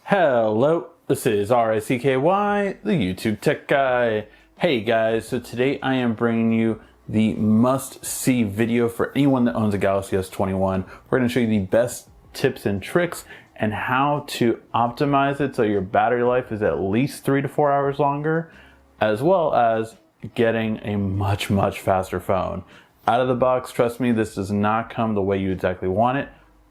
Hello, this is RICKY, the YouTube Tech Guy. Hey guys, so today I am bringing you the must-see video for anyone that owns a Galaxy S21. We're going to show you the best tips and tricks and how to optimize it so your battery life is at least 3 to 4 hours longer, as well as getting a much faster phone. Out of the box, trust me, this does not come the way you exactly want it.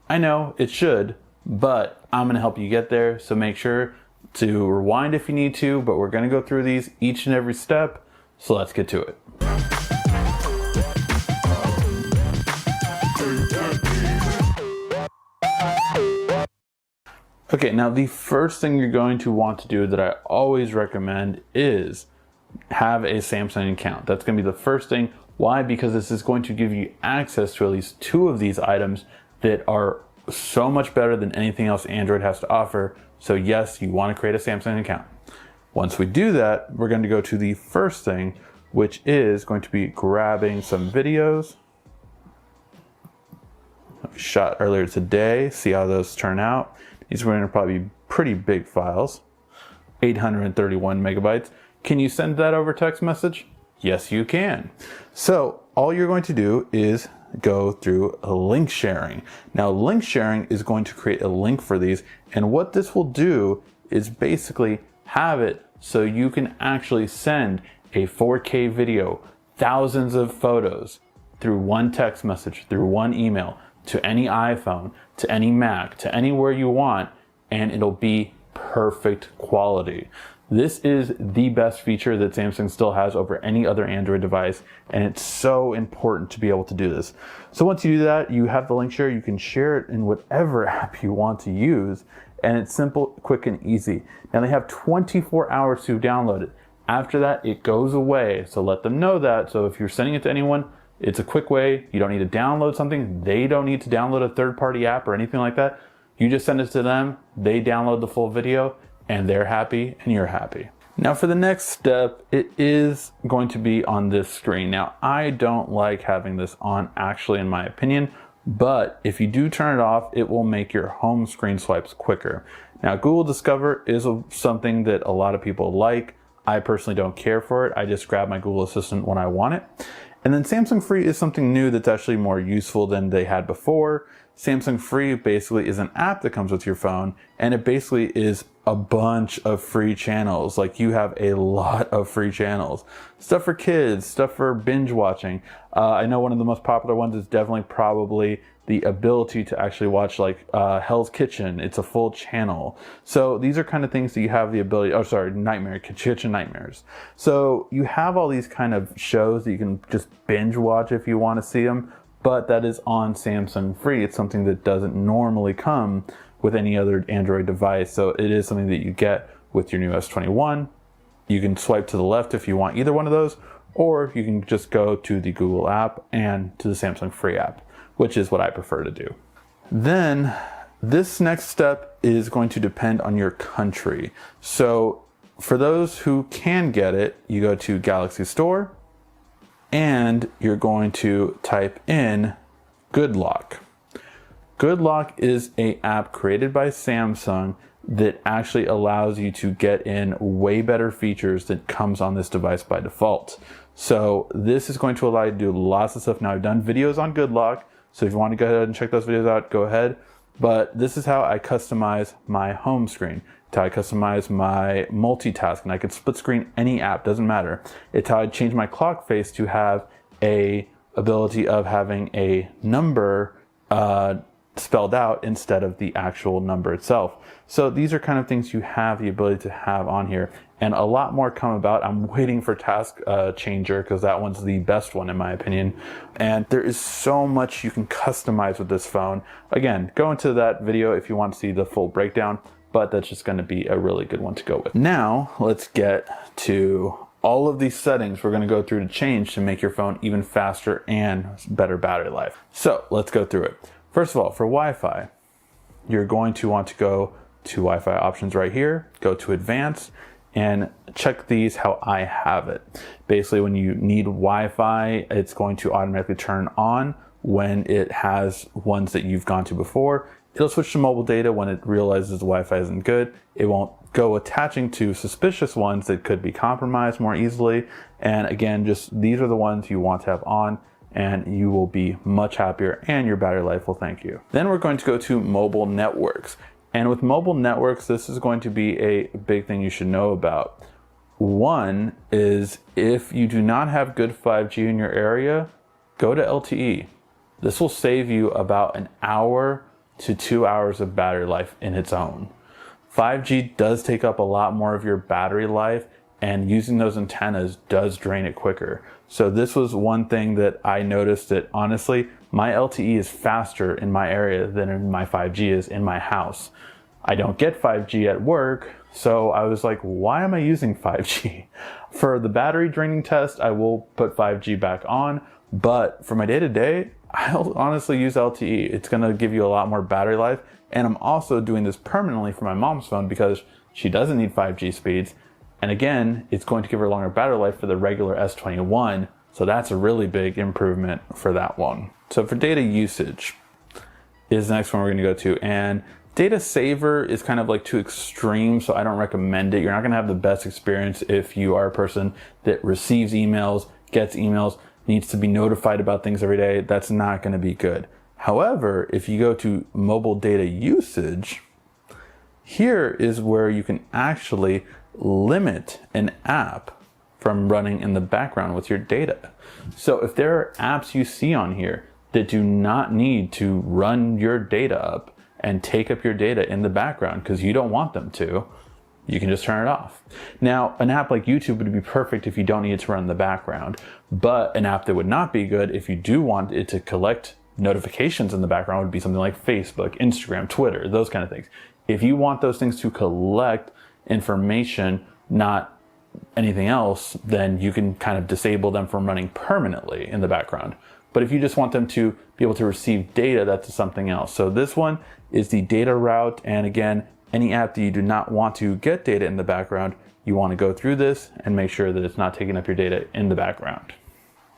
I know it should, but I'm gonna help you get there, so make sure to rewind if you need to, but we're gonna go through these each and every step, so let's get to it. Okay, now the first thing you're going to want to do that I always recommend is have a Samsung account. That's gonna be the first thing. Why? Because this is going to give you access to at least 2 of these items that are so much better than anything else Android has to offer. So yes, you want to create a Samsung account. Once we do that, we're going to go to the first thing, which is going to be grabbing some videos we shot earlier today. See how those turn out. These are going to probably be pretty big files, 831 megabytes. Can you send that over text message? Yes, you can. So all you're going to do is go through a link sharing. Now, link sharing is going to create a link for these, and what this will do is basically have it so you can actually send a 4K video, thousands of photos through one text message, through one email, to any iPhone, to any Mac, to anywhere you want, and it'll be perfect quality. This is the best feature that Samsung still has over any other Android device, and it's so important to be able to do this. So once you do that, you have the link share, you can share it in whatever app you want to use, and it's simple, quick, and easy. Now they have 24 hours to download it. After that, it goes away, so let them know that. So if you're sending it to anyone, it's a quick way. You don't need to download something. They don't need to download a third-party app or anything like that. You just send it to them, they download the full video, and they're happy and you're happy. Now for the next step, it is going to be on this screen. Now I don't like having this on actually, in my opinion, but if you do turn it off, it will make your home screen swipes quicker. Now Google Discover is something that a lot of people like. I personally don't care for it. I just grab my Google Assistant when I want it. And then Samsung Free is something new that's actually more useful than they had before. Samsung Free basically is an app that comes with your phone, and it basically is a bunch of free channels. Like, you have a lot of free channels. Stuff for kids, stuff for binge watching. I know one of the most popular ones is definitely probably the ability to actually watch like Hell's Kitchen. It's a full channel. So these are kind of things that you have the ability, Kitchen Nightmares. So you have all these kind of shows that you can just binge watch if you want to see them, but that is on Samsung Free. It's something that doesn't normally come with any other Android device. So it is something that you get with your new S21. You can swipe to the left if you want either one of those, or you can just go to the Google app and to the Samsung Free app, which is what I prefer to do. Then this next step is going to depend on your country. So for those who can get it, you go to Galaxy Store and you're going to type in GoodLock. GoodLock is an app created by Samsung that actually allows you to get in way better features that comes on this device by default. So this is going to allow you to do lots of stuff. Now, I've done videos on GoodLock, so if you want to go ahead and check those videos out, go ahead. But this is how I customize my home screen. It's how I customize my multitasking. I could split screen any app, doesn't matter. It's how I change my clock face to have a ability of having a number spelled out instead of the actual number itself. So these are kind of things you have the ability to have on here, and a lot more come about. I'm waiting for Task Changer because that one's the best one in my opinion. And there is so much you can customize with this phone. Again, go into that video if you want to see the full breakdown, but that's just going to be a really good one to go with. Now let's get to all of these settings we're going to go through to change to make your phone even faster and better battery life. So let's go through it. First of all, for Wi-Fi, you're going to want to go to Wi-Fi options right here, go to advanced, and check these how I have it. Basically, when you need Wi-Fi, it's going to automatically turn on when it has ones that you've gone to before. It'll switch to mobile data when it realizes the Wi-Fi isn't good. It won't go attaching to suspicious ones that could be compromised more easily. And again, just these are the ones you want to have on, and you will be much happier and your battery life will thank you. Then we're going to go to mobile networks. And with mobile networks, this is going to be a big thing you should know about. One is if you do not have good 5G in your area, go to LTE. This will save you about an hour to 2 hours of battery life in its own. 5G does take up a lot more of your battery life, and using those antennas does drain it quicker. So this was one thing that I noticed, that honestly, my LTE is faster in my area than my 5G is in my house. I don't get 5G at work, so I was like, why am I using 5G? For the battery draining test, I will put 5G back on, but for my day-to-day, I'll honestly use LTE. It's gonna give you a lot more battery life, and I'm also doing this permanently for my mom's phone because she doesn't need 5G speeds. And again, it's going to give her longer battery life for the regular S21, so that's a really big improvement for that one. So for data usage is the next one we're gonna go to, and data saver is kind of like too extreme, so I don't recommend it. You're not gonna have the best experience if you are a person that receives emails, gets emails, needs to be notified about things every day. That's not gonna be good. However, if you go to mobile data usage, here is where you can actually limit an app from running in the background with your data. So if there are apps you see on here that do not need to run your data up and take up your data in the background because you don't want them to, you can just turn it off. Now, an app like YouTube would be perfect if you don't need it to run in the background, but an app that would not be good if you do want it to collect notifications in the background would be something like Facebook, Instagram, Twitter, those kind of things. If you want those things to collect information, not anything else, then you can kind of disable them from running permanently in the background. But if you just want them to be able to receive data, that's something else. So this one is the data route. And again, any app that you do not want to get data in the background, you want to go through this and make sure that it's not taking up your data in the background.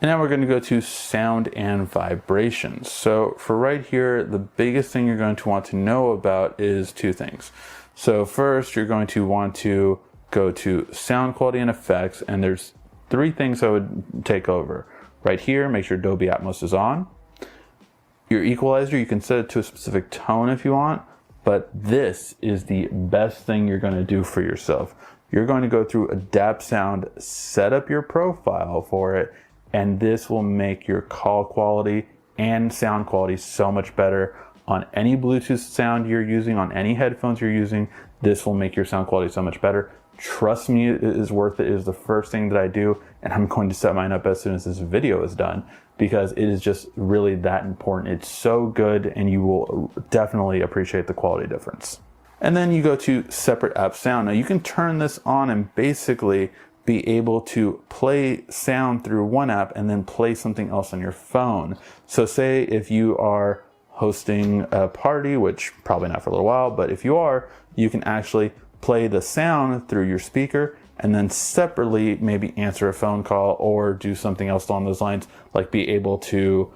And now we're going to go to sound and vibrations. So for right here, the biggest thing you're going to want to know about is two things. So first, you're going to want to go to sound quality and effects, and there's three things I would take over. Right here, make sure Dolby Atmos is on. Your equalizer, you can set it to a specific tone if you want, but this is the best thing you're going to do for yourself. You're going to go through Adapt Sound, set up your profile for it, and this will make your call quality and sound quality so much better. On any Bluetooth sound you're using, on any headphones you're using, this will make your sound quality so much better. Trust me, it is worth it. It is the first thing that I do, and I'm going to set mine up as soon as this video is done because it is just really that important. It's so good, and you will definitely appreciate the quality difference. And then you go to separate app sound. Now you can turn this on and basically be able to play sound through one app and then play something else on your phone. So say if you are hosting a party, which probably not for a little while, but if you are, you can actually play the sound through your speaker and then separately maybe answer a phone call or do something else along those lines, like be able to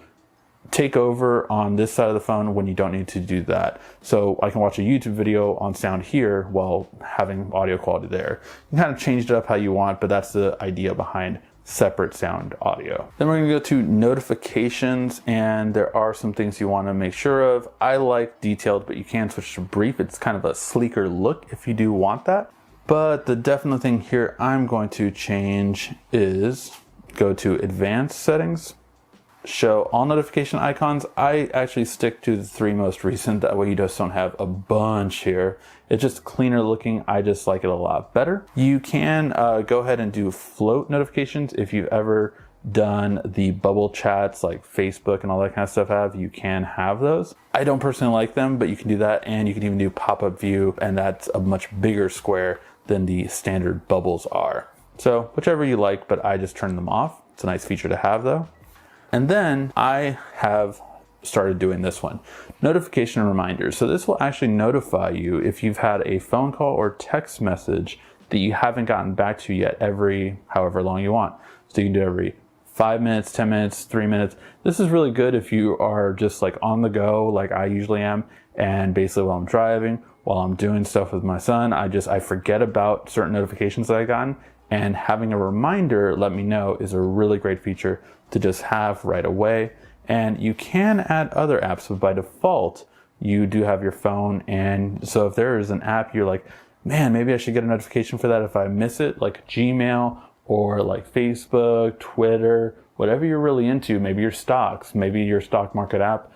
take over on this side of the phone when you don't need to do that. So I can watch a YouTube video on sound here while having audio quality there. You can kind of change it up how you want, but that's the idea behind separate sound audio. Then we're gonna go to notifications, and there are some things you wanna make sure of. I like detailed, but you can switch to brief. It's kind of a sleeker look if you do want that. But the definite thing here I'm going to change is go to advanced settings, show all notification icons. I actually stick to the three most recent, that way you just don't have a bunch here. It's just cleaner looking. I just like it a lot better. You can go ahead and do float notifications. If you've ever done the bubble chats like Facebook and all that kind of stuff you can have those. I don't personally like them, but you can do that, and you can even do pop-up view, and that's a much bigger square than the standard bubbles are. So whichever you like, but I just turn them off. It's a nice feature to have though. And then I have started doing this one, notification reminders. So this will actually notify you if you've had a phone call or text message that you haven't gotten back to yet every however long you want. So you can do every 5 minutes, 10 minutes, 3 minutes. This is really good if you are just like on the go, like I usually am, And basically while I'm driving, while I'm doing stuff with my son, I forget about certain notifications that I've gotten, and having a reminder let me know is a really great feature to just have right away. And you can add other apps, but by default, you do have your phone. And so if there is an app you're like, man, maybe I should get a notification for that if I miss it, like Gmail or like Facebook, Twitter, whatever you're really into, maybe your stocks, maybe your stock market app,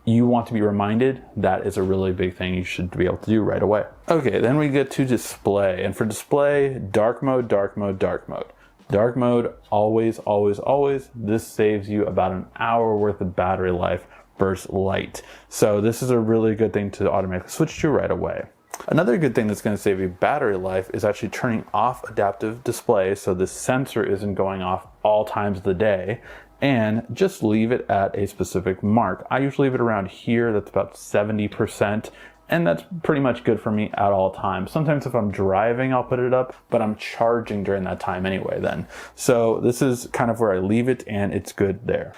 you want to be reminded, that is a really big thing you should be able to do right away. Okay, then we get to display. And for display, dark mode, dark mode, dark mode. Dark mode, always, always, always. This saves you about an hour worth of battery life versus light. So this is a really good thing to automatically switch to right away. Another good thing that's going to save you battery life is actually turning off adaptive display, so the sensor isn't going off all times of the day, and just leave it at a specific mark. I usually leave it around here, that's about 70%, and that's pretty much good for me at all times. Sometimes if I'm driving, I'll put it up, but I'm charging during that time anyway then. So this is kind of where I leave it, and it's good there.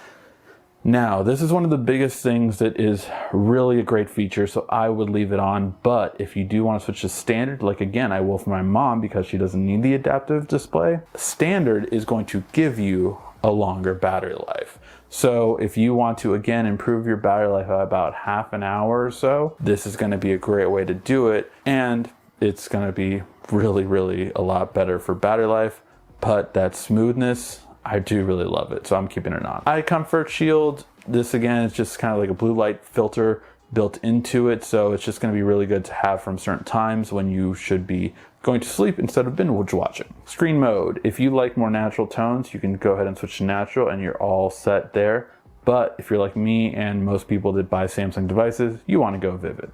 Now, this is one of the biggest things that is really a great feature, so I would leave it on. But if you do want to switch to standard, like again, I will for my mom because she doesn't need the adaptive display, standard is going to give you a longer battery life. So if you want to, again, improve your battery life by about half an hour or so, this is going to be a great way to do it. And it's going to be really, really a lot better for battery life. But that smoothness, I do really love it, so I'm keeping it on. Eye comfort shield, this again is just kind of like a blue light filter built into it, so it's just going to be really good to have from certain times when you should be going to sleep instead of binge watching. Screen mode, if you like more natural tones, you can go ahead and switch to natural and you're all set there. But if you're like me and most people that buy Samsung devices, you want to go vivid.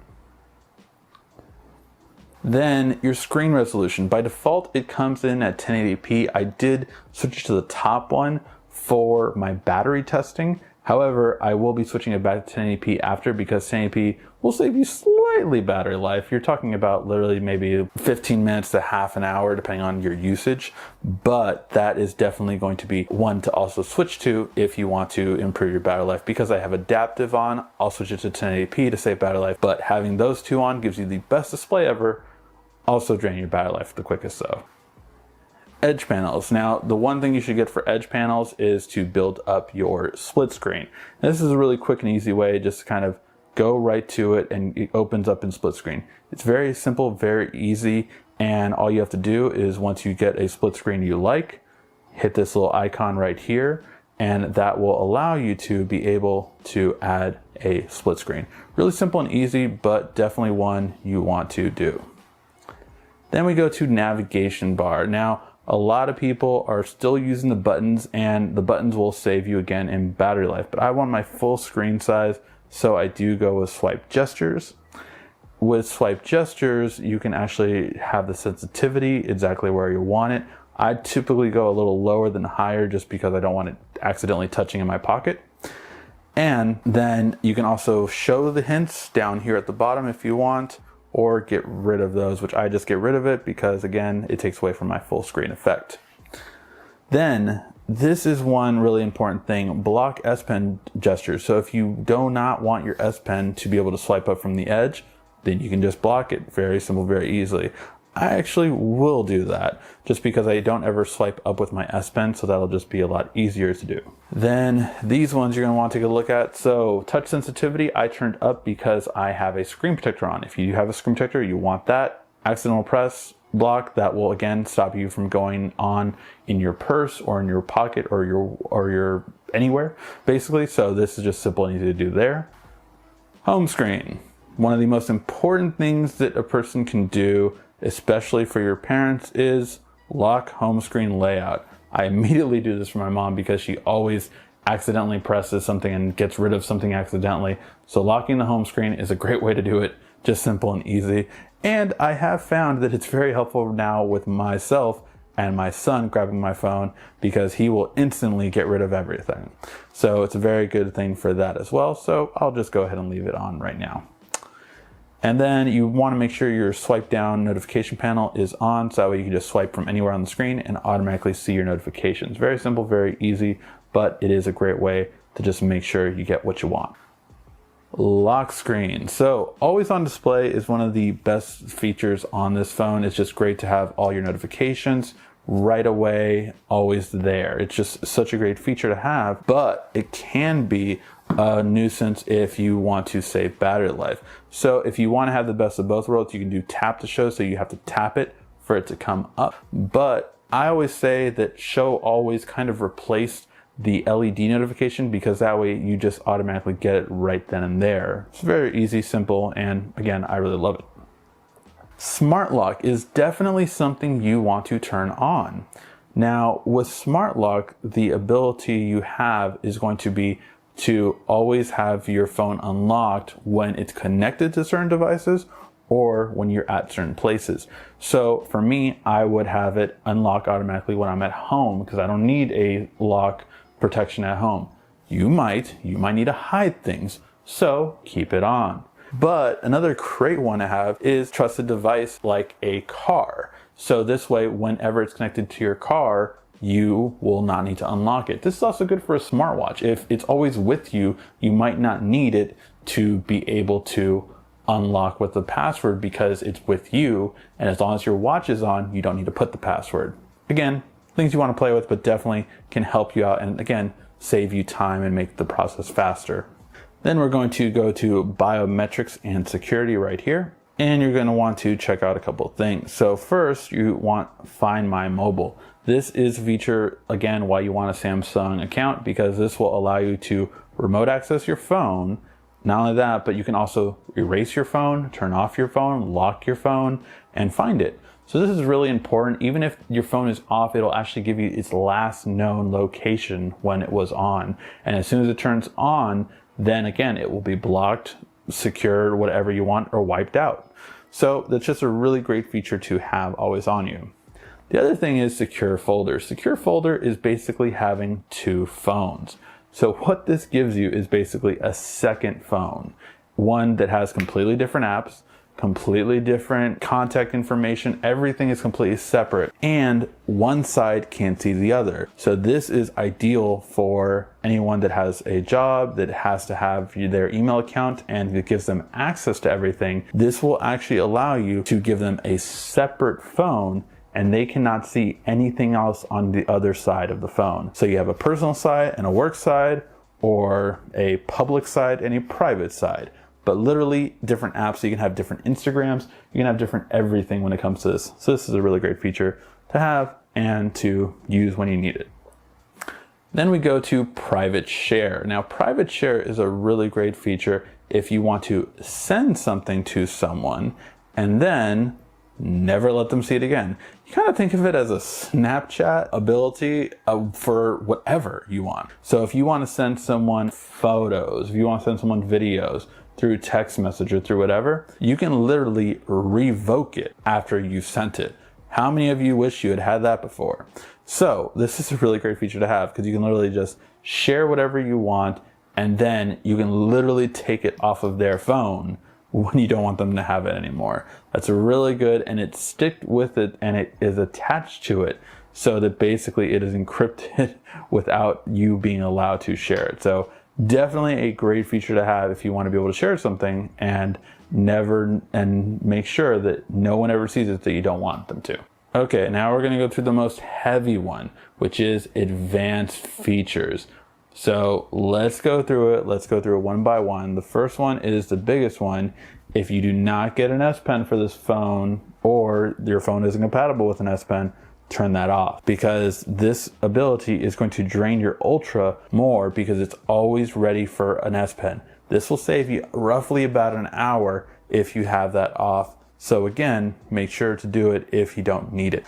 Then your screen resolution, by default it comes in at 1080p. I did switch to the top one for my battery testing. However, I will be switching it back to 1080p after, because 1080p will save you slightly battery life. You're talking about literally maybe 15 minutes to half an hour depending on your usage, but that is definitely going to be one to also switch to if you want to improve your battery life. Because I have adaptive on, I'll switch it to 1080p to save battery life, but having those two on gives you the best display ever. Also drain your battery life the quickest though. Edge panels. Now, the one thing you should get for edge panels is to build up your split screen. And this is a really quick and easy way, just to kind of go right to it, and it opens up in split screen. It's very simple, very easy, and all you have to do is once you get a split screen you like, hit this little icon right here, and that will allow you to be able to add a split screen. Really simple and easy, but definitely one you want to do. Then we go to navigation bar. Now, a lot of people are still using the buttons, and the buttons will save you again in battery life, but I want my full screen size, so I do go with swipe gestures. With swipe gestures, you can actually have the sensitivity exactly where you want it. I typically go a little lower than higher just because I don't want it accidentally touching in my pocket. And then you can also show the hints down here at the bottom if you want, or get rid of those, which I just get rid of it because again, it takes away from my full screen effect. Then this is one really important thing, block S Pen gestures. So if you do not want your S Pen to be able to swipe up from the edge, then you can just block it. Very simple, very easily. I actually will do that just because I don't ever swipe up with my S Pen, so that'll just be a lot easier to do. Then these ones you're gonna want to take a look at. So touch sensitivity, I turned up because I have a screen protector on. If you have a screen protector, you want that. Accidental press, block, that will again stop you from going on in your purse or in your pocket or your anywhere basically. So this is just simple and easy to do there. Home screen. One of the most important things that a person can do, especially for your parents, is lock home screen layout. I immediately do this for my mom because she always accidentally presses something and gets rid of something accidentally. So locking the home screen is a great way to do it, just simple and easy. And I have found that it's very helpful now with myself and my son grabbing my phone because he will instantly get rid of everything. So it's a very good thing for that as well. So I'll just go ahead and leave it on right now. And then you want to make sure your swipe down notification panel is on, so that way you can just swipe from anywhere on the screen and automatically see your notifications. Very simple, very easy, but it is a great way to just make sure you get what you want. Lock screen. So always on display is one of the best features on this phone. It's just great to have all your notifications right away, always there. It's just such a great feature to have, but it can be a nuisance if you want to save battery life. So if you want to have the best of both worlds, you can do tap to show, so you have to tap it for it to come up. But I always say that show always kind of replaced the LED notification, because that way you just automatically get it right then and there. It's very easy, simple, and again, I really love it. Smart lock is definitely something you want to turn on. Now with smart lock, the ability you have is going to be to always have your phone unlocked when it's connected to certain devices or when you're at certain places. So for me, I would have it unlock automatically when I'm at home, because I don't need a lock protection at home. You might need to hide things, so keep it on. But another great one to have is trusted device like a car. So this way, whenever it's connected to your car, you will not need to unlock it. This is also good for a smartwatch. If it's always with you, you might not need it to be able to unlock with the password because it's with you. And as long as your watch is on, you don't need to put the password. Again, things you want to play with, but definitely can help you out and again, save you time and make the process faster. Then we're going to go to biometrics and security right here. And you're going to want to check out a couple of things. So first, you want Find My Mobile. This is a feature, again, why you want a Samsung account, because this will allow you to remote access your phone. Not only that, but you can also erase your phone, turn off your phone, lock your phone, and find it. So this is really important. Even if your phone is off, it'll actually give you its last known location when it was on. And as soon as it turns on, then again, it will be blocked, secured, whatever you want, or wiped out. So that's just a really great feature to have always on you. The other thing is secure folder. Secure folder is basically having two phones. So what this gives you is basically a second phone, one that has completely different apps, completely different contact information. Everything is completely separate, and one side can't see the other. So this is ideal for anyone that has a job that has to have their email account and it gives them access to everything. This will actually allow you to give them a separate phone and they cannot see anything else on the other side of the phone. So you have a personal side and a work side, or a public side and a private side. But literally different apps, so you can have different Instagrams, you can have different everything when it comes to this. So this is a really great feature to have and to use when you need it. Then we go to private share. Now private share is a really great feature if you want to send something to someone and then never let them see it again. You kind of think of it as a Snapchat ability for whatever you want. So if you want to send someone photos, if you want to send someone videos, through text message or through whatever, you can literally revoke it after you've sent it. How many of you wish you had had that before? So this is a really great feature to have, because you can literally just share whatever you want and then you can literally take it off of their phone when you don't want them to have it anymore. That's really good, and it sticks with it and it is attached to it so that basically it is encrypted without you being allowed to share it. So definitely a great feature to have if you want to be able to share something and make sure that no one ever sees it that you don't want them to. Okay, now we're going to go through the most heavy one, which is advanced features. So let's go through it. Let's go through it one by one. The first one is the biggest one. If you do not get an S Pen for this phone, or your phone isn't compatible with an S Pen, turn that off, because this ability is going to drain your Ultra more because it's always ready for an S Pen. This will save you roughly about an hour if you have that off. So again, make sure to do it if you don't need it.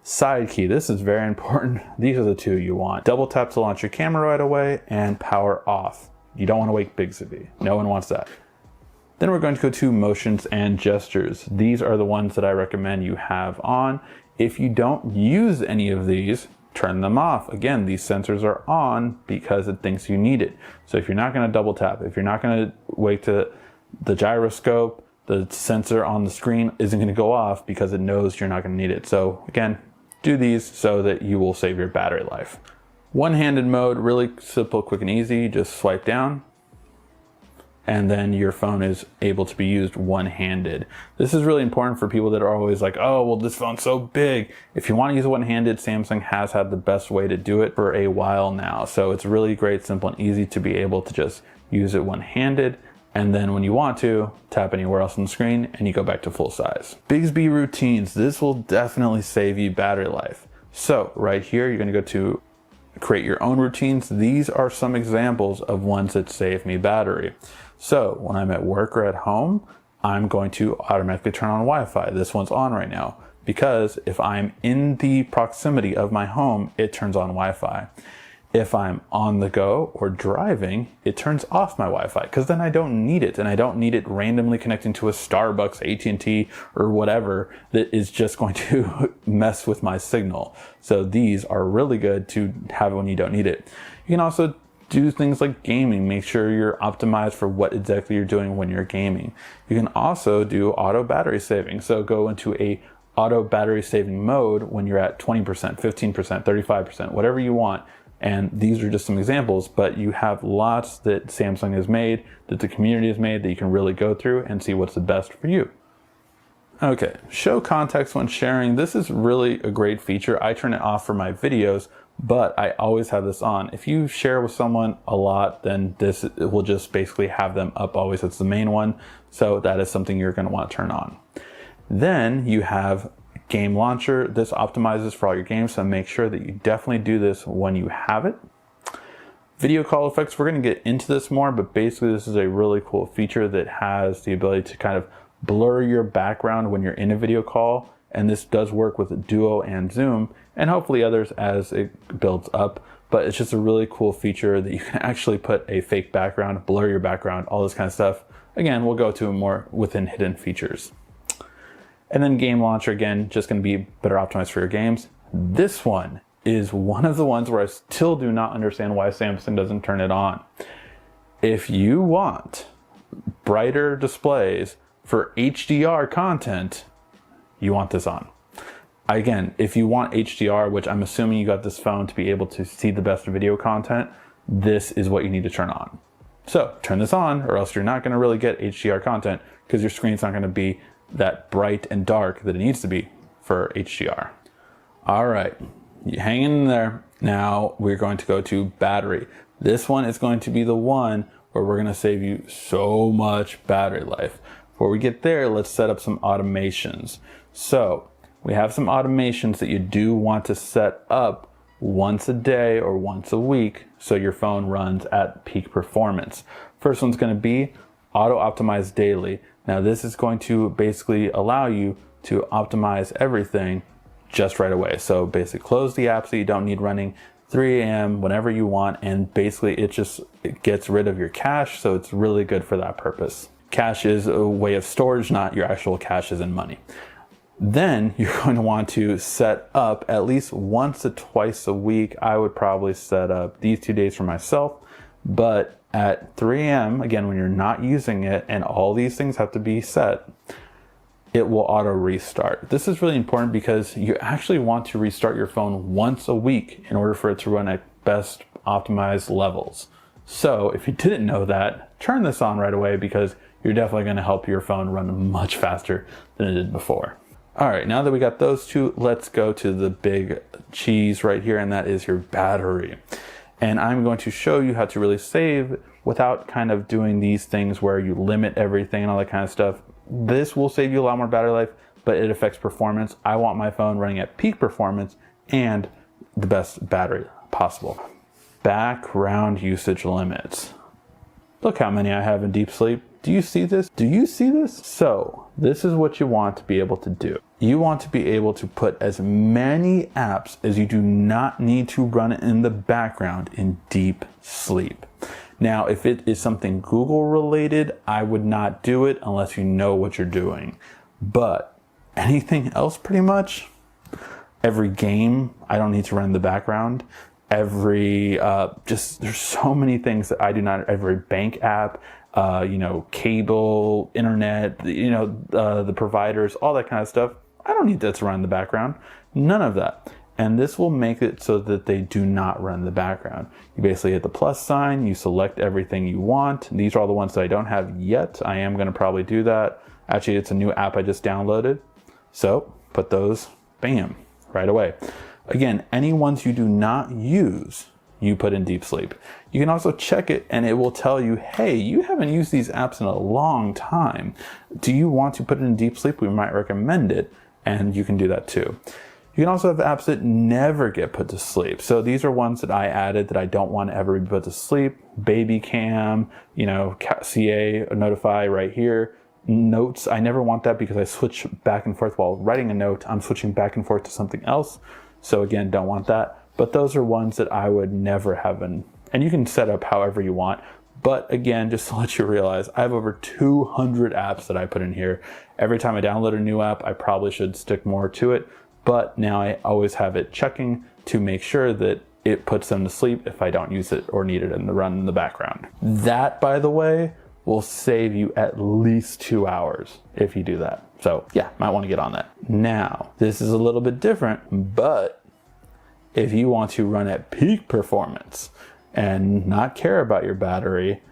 Side key, this is very important. These are the two you want. Double tap to launch your camera right away and power off. You don't want to wake Bixby. No one wants that. Then we're going to go to motions and gestures. These are the ones that I recommend you have on. If you don't use any of these, turn them off. Again, these sensors are on because it thinks you need it. So if you're not going to double tap, if you're not going to wait to the gyroscope, the sensor on the screen isn't going to go off because it knows you're not going to need it. So again, do these so that you will save your battery life. One-handed mode, really simple, quick and easy. Just swipe down and then your phone is able to be used one-handed. This is really important for people that are always like, oh, well, this phone's so big. If you want to use it one-handed, Samsung has had the best way to do it for a while now. So it's really great, simple, and easy to be able to just use it one-handed. And then when you want to, tap anywhere else on the screen and you go back to full size. Bixby Routines, this will definitely save you battery life. So right here, you're gonna go to create your own routines. These are some examples of ones that save me battery. So when I'm at work or at home, I'm going to automatically turn on Wi-Fi. This one's on right now because if I'm in the proximity of my home, it turns on Wi-Fi. If I'm on the go or driving, it turns off my Wi-Fi because then I don't need it, and I don't need it randomly connecting to a Starbucks, AT&T, or whatever that is just going to mess with my signal. So these are really good to have when you don't need it. You can also do things like gaming. Make sure you're optimized for what exactly you're doing when you're gaming. You can also do auto battery saving. So go into a auto battery saving mode when you're at 20%, 15%, 35%, whatever you want. And these are just some examples, but you have lots that Samsung has made, that the community has made, that you can really go through and see what's the best for you. Okay, show context when sharing. This is really a great feature. I turn it off for my videos, but I always have this on. If you share with someone a lot, then this will just basically have them up always. It's the main one. So that is something you're going to want to turn on. Then you have game launcher. This optimizes for all your games, so make sure that you definitely do this when you have it. Video call effects, we're going to get into this more, but basically this is a really cool feature that has the ability to kind of blur your background when you're in a video call, and this does work with Duo and Zoom, and hopefully others as it builds up. But it's just a really cool feature that you can actually put a fake background, blur your background, all this kind of stuff. Again, we'll go to more within hidden features. And then game launcher, again, just going to be better optimized for your games. This one is one of the ones where I still do not understand why Samsung doesn't turn it on. If you want brighter displays for HDR content, you want this on. Again, if you want HDR, which I'm assuming you got this phone to be able to see the best video content, this is what you need to turn on. So turn this on, or else you're not going to really get HDR content because your screen's not going to be that bright and dark that it needs to be for HDR. All right, you hang in there. Now we're going to go to battery. This one is going to be the one where we're going to save you so much battery life. Before we get there, let's set up some automations. So we have some automations that you do want to set up once a day or once a week so your phone runs at peak performance. First one's going to be auto optimize daily. Now this is going to basically allow you to optimize everything just right away. So basically close the apps that you don't need running 3 a.m. whenever you want, and basically it gets rid of your cache, so it's really good for that purpose. Cache is a way of storage, not your actual cache as in money. Then you're going to want to set up at least once to twice a week. I would probably set up these 2 days for myself, but at 3 a.m., again, when you're not using it and all these things have to be set, it will auto restart. This is really important because you actually want to restart your phone once a week in order for it to run at best optimized levels. So if you didn't know that, turn this on right away because you're definitely going to help your phone run much faster than it did before. All right, now that we got those two, let's go to the big cheese right here, and that is your battery. And I'm going to show you how to really save without kind of doing these things where you limit everything and all that kind of stuff. This will save you a lot more battery life, but it affects performance. I want my phone running at peak performance and the best battery possible. Background usage limits. Look how many I have in deep sleep. Do you see this? Do you see this? So this is what you want to be able to do. You want to be able to put as many apps as you do not need to run in the background in deep sleep. Now, if it is something Google related, I would not do it unless you know what you're doing. But anything else pretty much, every game I don't need to run in the background. There's so many things that I do not, every bank app, cable, internet, the providers, all that kind of stuff. I don't need that to run in the background. None of that. and this will make it so that they do not run in the background. You basically hit the plus sign, you select everything you want. These are all the ones that I don't have yet. I am going to probably do that. Actually, it's a new app I just downloaded. So put those, bam, right away. Again, any ones you do not use, you put in deep sleep. You can also check it and it will tell you, hey, you haven't used these apps in a long time. Do you want to put it in deep sleep? We might recommend it, and you can do that too. You can also have apps that never get put to sleep. So these are ones that I added that I don't want to ever be put to sleep. Baby Cam, CA, Notify right here. Notes, I never want that because I switch back and forth while writing a note. I'm switching back and forth to something else. So again, don't want that. But those are ones that I would never have and you can set up however you want. But again, just to let you realize, I have over 200 apps that I put in here. Every time I download a new app, I probably should stick more to it. But now I always have it checking to make sure that it puts them to sleep if I don't use it or need it in the run in the background. That, by the way, will save you at least 2 hours if you do that. So yeah, might want to get on that. Now, this is a little bit different, but if you want to run at peak performance and not care about your battery,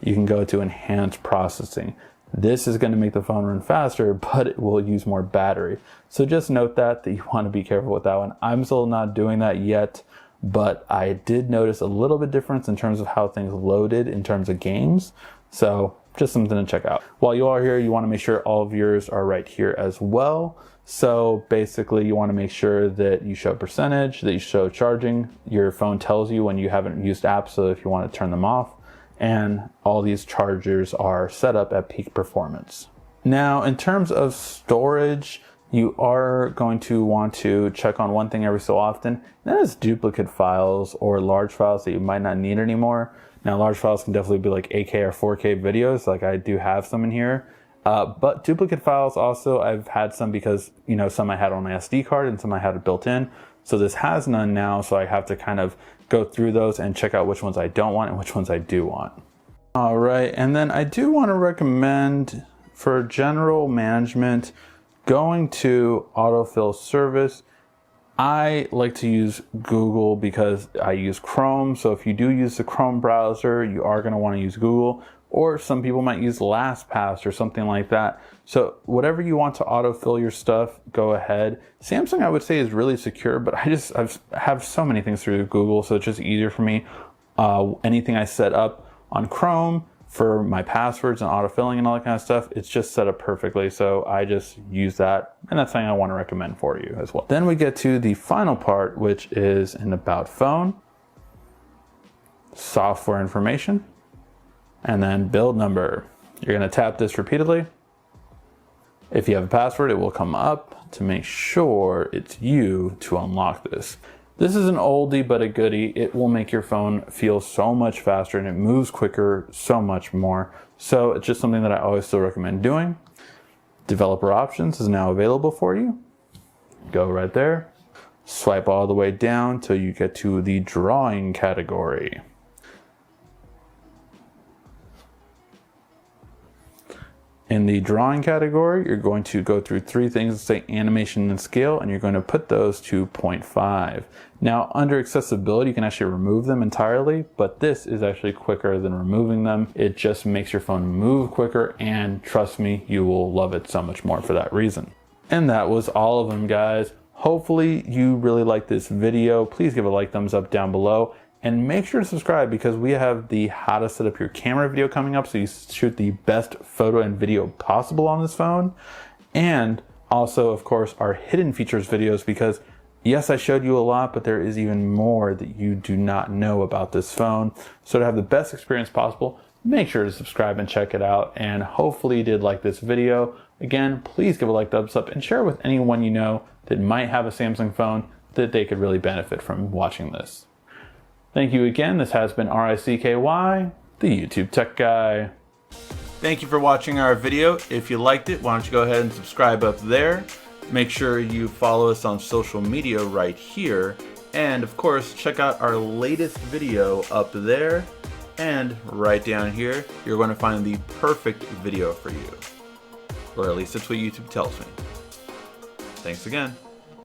you can go to enhanced processing. This is going to make the phone run faster, but it will use more battery. So just note that you want to be careful with that one. I'm still not doing that yet, but I did notice a little bit difference in terms of how things loaded in terms of games. So just something to check out. While you are here, you want to make sure all of yours are right here as well. So basically you want to make sure that you show percentage, that you show charging. Your phone tells you when you haven't used apps, so if you want to turn them off. And all these chargers are set up at peak performance. Now, in terms of storage, you are going to want to check on one thing every so often, and that is duplicate files or large files that you might not need anymore. Now, large files can definitely be like 8K or 4K videos, like I do have some in here. But duplicate files also, I've had some because, some I had on my SD card and some I had it built in. So this has none now, so I have to kind of go through those and check out which ones I don't want and which ones I do want. All right, and then I do want to recommend for general management, going to Autofill service. I like to use Google because I use Chrome. So if you do use the Chrome browser, you are going to want to use Google, or some people might use LastPass or something like that. So whatever you want to autofill your stuff, go ahead. Samsung, I would say, is really secure, but I have so many things through Google, so it's just easier for me. Anything I set up on Chrome for my passwords and autofilling and all that kind of stuff, it's just set up perfectly. So I just use that, and that's something I want to recommend for you as well. Then we get to the final part, which is an about phone, software information, and then build number. You're going to tap this repeatedly. If you have a password, it will come up to make sure it's you to unlock this. This is an oldie but a goodie. It will make your phone feel so much faster and it moves quicker so much more. So it's just something that I always still recommend doing. Developer options is now available for you. Go right there. Swipe all the way down till you get to the drawing category. In the drawing category, you're going to go through three things that say animation and scale, and you're going to put those to 0.5. Now, under accessibility, you can actually remove them entirely, but this is actually quicker than removing them. It just makes your phone move quicker, and trust me, you will love it so much more for that reason. And that was all of them, guys. Hopefully you really liked this video. Please give a like, thumbs up down below. And make sure to subscribe because we have the how to set up your camera video coming up so you shoot the best photo and video possible on this phone. And also, of course, our hidden features videos because yes, I showed you a lot, but there is even more that you do not know about this phone. So to have the best experience possible, make sure to subscribe and check it out. And hopefully you did like this video. Again, please give a like, thumbs up, and share with anyone you know that might have a Samsung phone that they could really benefit from watching this. Thank you again. This has been RICKY, the YouTube Tech Guy. Thank you for watching our video. If you liked it, why don't you go ahead and subscribe up there. Make sure you follow us on social media right here. And of course, check out our latest video up there. And right down here, you're going to find the perfect video for you. Or at least that's what YouTube tells me. Thanks again.